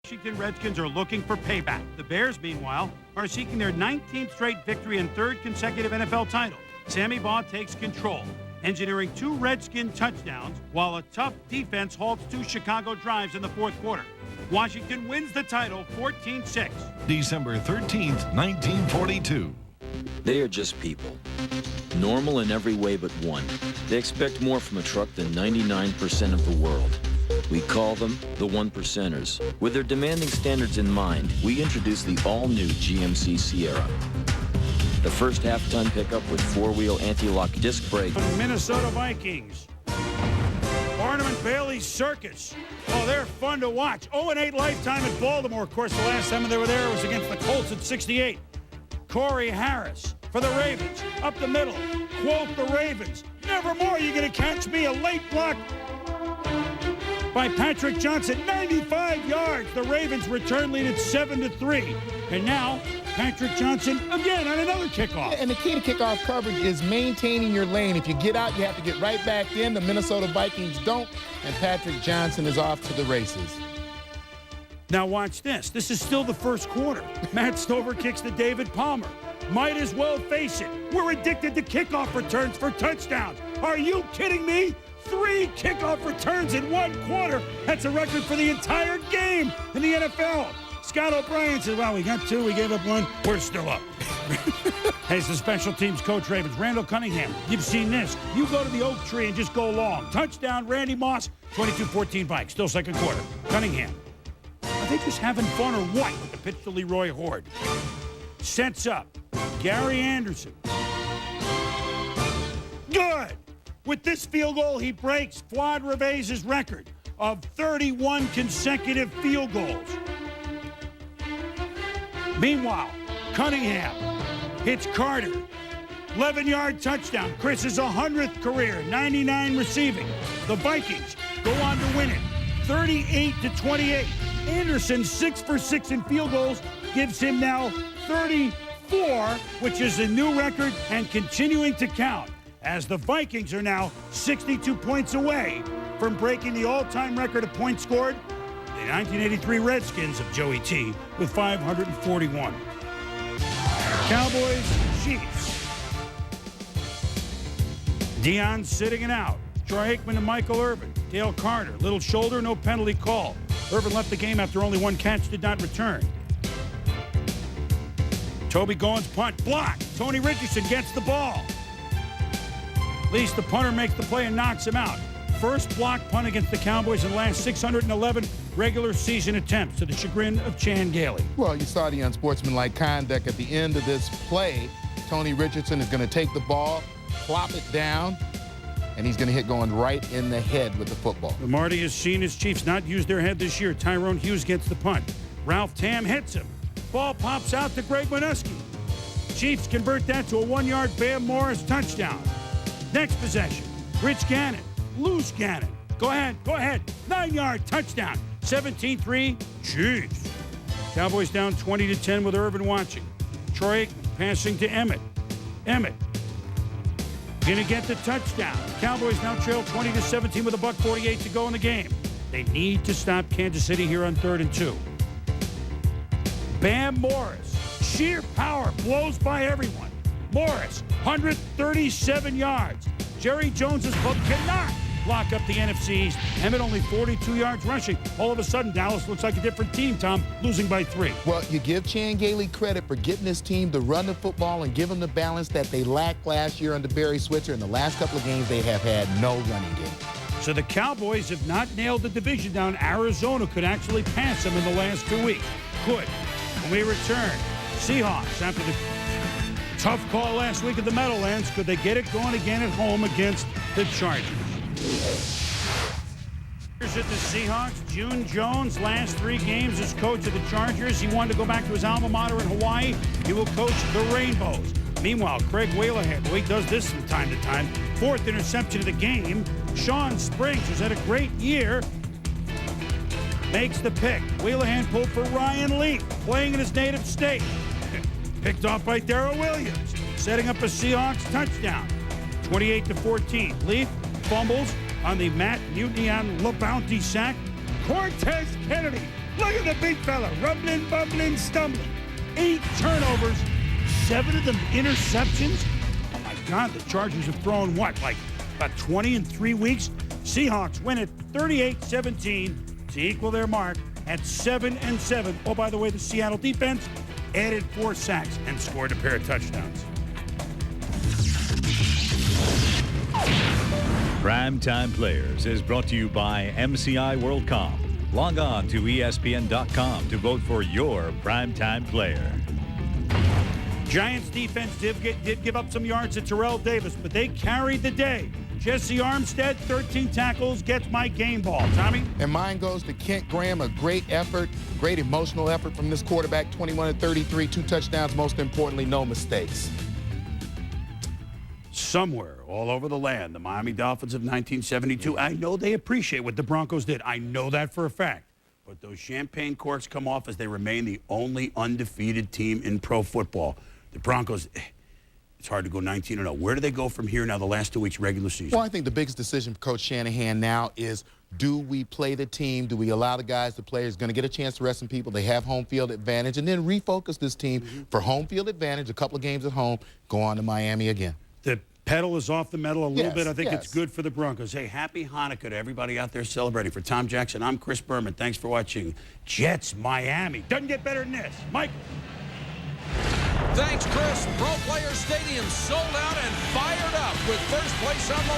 Washington Redskins are looking for payback. The Bears, meanwhile, are seeking their 19th straight victory and third consecutive NFL title. Sammy Baugh takes control, engineering 2 Redskin touchdowns, while a tough defense halts 2 Chicago drives in the fourth quarter. Washington wins the title 14-6. December 13th, 1942. They are just people. Normal in every way but one. They expect more from a truck than 99% of the world. We call them the 1%ers. With their demanding standards in mind, we introduce the all-new GMC Sierra. The first half-ton pickup with 4-wheel anti-lock disc brake. Minnesota Vikings. Barnum and Bailey's Circus. Oh, they're fun to watch. 0-8 lifetime at Baltimore. Of course, the last time they were there was against the Colts at 68. Corey Harris for the Ravens. Up the middle. Quote the Ravens. Nevermore you going to catch me. A late block by Patrick Johnson. 95 yards. The Ravens return lead at 7-3. And now Patrick Johnson again on another kickoff. And the key to kickoff coverage is maintaining your lane. If you get out, you have to get right back in. The Minnesota Vikings don't, and Patrick Johnson is off to the races. Now watch this. This is still the first quarter. Matt Stover kicks to David Palmer. Might as well face it. We're addicted to kickoff returns for touchdowns. Are you kidding me? 3 kickoff returns in 1 quarter. That's a record for the entire game in the NFL. Scott O'Brien says, well, we got 2, we gave up 1, we're still up. Hey, it's the special teams coach, Ravens. Randall Cunningham, you've seen this. You go to the oak tree and just go long. Touchdown, Randy Moss, 22-14 Vikes. Still second quarter. Cunningham. Are they just having fun or what with the pitch to Leroy Horde? Sets up. Gary Anderson. Good. With this field goal, he breaks Fuad Revez's record of 31 consecutive field goals. Meanwhile, Cunningham hits Carter. 11-yard touchdown. Chris's 100th career, 99 receiving. The Vikings go on to win it, 38-28. Anderson, 6 for 6 in field goals, gives him now 34, which is a new record and continuing to count, as the Vikings are now 62 points away from breaking the all-time record of points scored, the 1983 Redskins of Joey T with 541. Cowboys, Chiefs. Deion sitting it out. Troy Aikman and Michael Irvin. Dale Carter, little shoulder, no penalty call. Irvin left the game after only 1 catch, did not return. Toby Goins punt, blocked. Tony Richardson gets the ball. At least the punter makes the play and knocks him out. First block punt against the Cowboys in the last 611 regular season attempts, to the chagrin of Chan Gailey. Well, you saw the unsportsmanlike conduct at the end of this play. Tony Richardson is going to take the ball, plop it down, and he's going to hit going right in the head with the football. Marty has seen his Chiefs not use their head this year. Tyrone Hughes gets the punt. Ralph Tam hits him. Ball pops out to Greg Minuski. Chiefs convert that to a 1-yard Bam Morris touchdown. Next possession, Rich Gannon, loose Gannon. Go ahead. 9-yard touchdown. 17-3, Chiefs. Cowboys down 20-10 with Irvin watching. Troy Aikman passing to Emmett. Emmett gonna get the touchdown. Cowboys now trail 20-17 with $1:48 to go in the game. They need to stop Kansas City here on 3rd and 2. Bam Morris, sheer power, blows by everyone. Morris, 137 yards. Jerry Jones's club cannot lock up the NFC East. Emmett only 42 yards rushing. All of a sudden, Dallas looks like a different team, Tom, losing by 3. Well, you give Chan Gailey credit for getting this team to run the football and give them the balance that they lacked last year under Barry Switzer. In the last couple of games, they have had no running game. So the Cowboys have not nailed the division down. Arizona could actually pass them in the last 2 weeks. Could. When we return, Seahawks, after the tough call last week at the Meadowlands, could they get it going again at home against the Chargers? At the Seahawks, June Jones, last 3 games as coach of the Chargers. He wanted to go back to his alma mater in Hawaii. He will coach the Rainbows. Meanwhile, Craig Whalehan, he does this from time to time. 4th interception of the game. Sean Springs, who's had a great year, makes the pick. Whalehan pulled for Ryan Leaf, playing in his native state. Picked off by Darrell Williams, setting up a Seahawks touchdown. 28-14. Leaf fumbles on the Matt Mutiny on LaBounty sack. Cortez Kennedy Look at the big fella, rumbling, bumbling, stumbling. 8 turnovers, 7 of them interceptions. Oh, my God, the Chargers have thrown what, like about 20 in 3 weeks? Seahawks win it 38-17 to equal their mark at 7-7. Oh, by the way, the Seattle defense added 4 sacks and scored a pair of touchdowns. Primetime Players is brought to you by MCI WorldCom. Log on to ESPN.com to vote for your Primetime Player. Giants defense did give up some yards to Terrell Davis, but they carried the day. Jesse Armstead, 13 tackles, gets my game ball. Tommy? And mine goes to Kent Graham. A great effort, great emotional effort from this quarterback. 21-33, 2 touchdowns. Most importantly, no mistakes. Somewhere all over the land, the Miami Dolphins of 1972, I know they appreciate what the Broncos did. I know that for a fact. But those champagne corks come off as they remain the only undefeated team in pro football. The Broncos, it's hard to go 19-0. Where do they go from here now the last 2 weeks regular season? Well, I think the biggest decision for Coach Shanahan now is, do we play the team? Do we allow the guys to play? Is going to get a chance to rest some people. They have home field advantage. And then refocus this team for home field advantage, a couple of games at home, go on to Miami again. The pedal is off the metal a little bit. I think yes. it's good for the Broncos. Hey, happy Hanukkah to everybody out there celebrating. For Tom Jackson, I'm Chris Berman. Thanks for watching Jets Miami. Doesn't get better than this. Michael. Thanks, Chris. Pro Player Stadium sold out and fired up with first place on the line.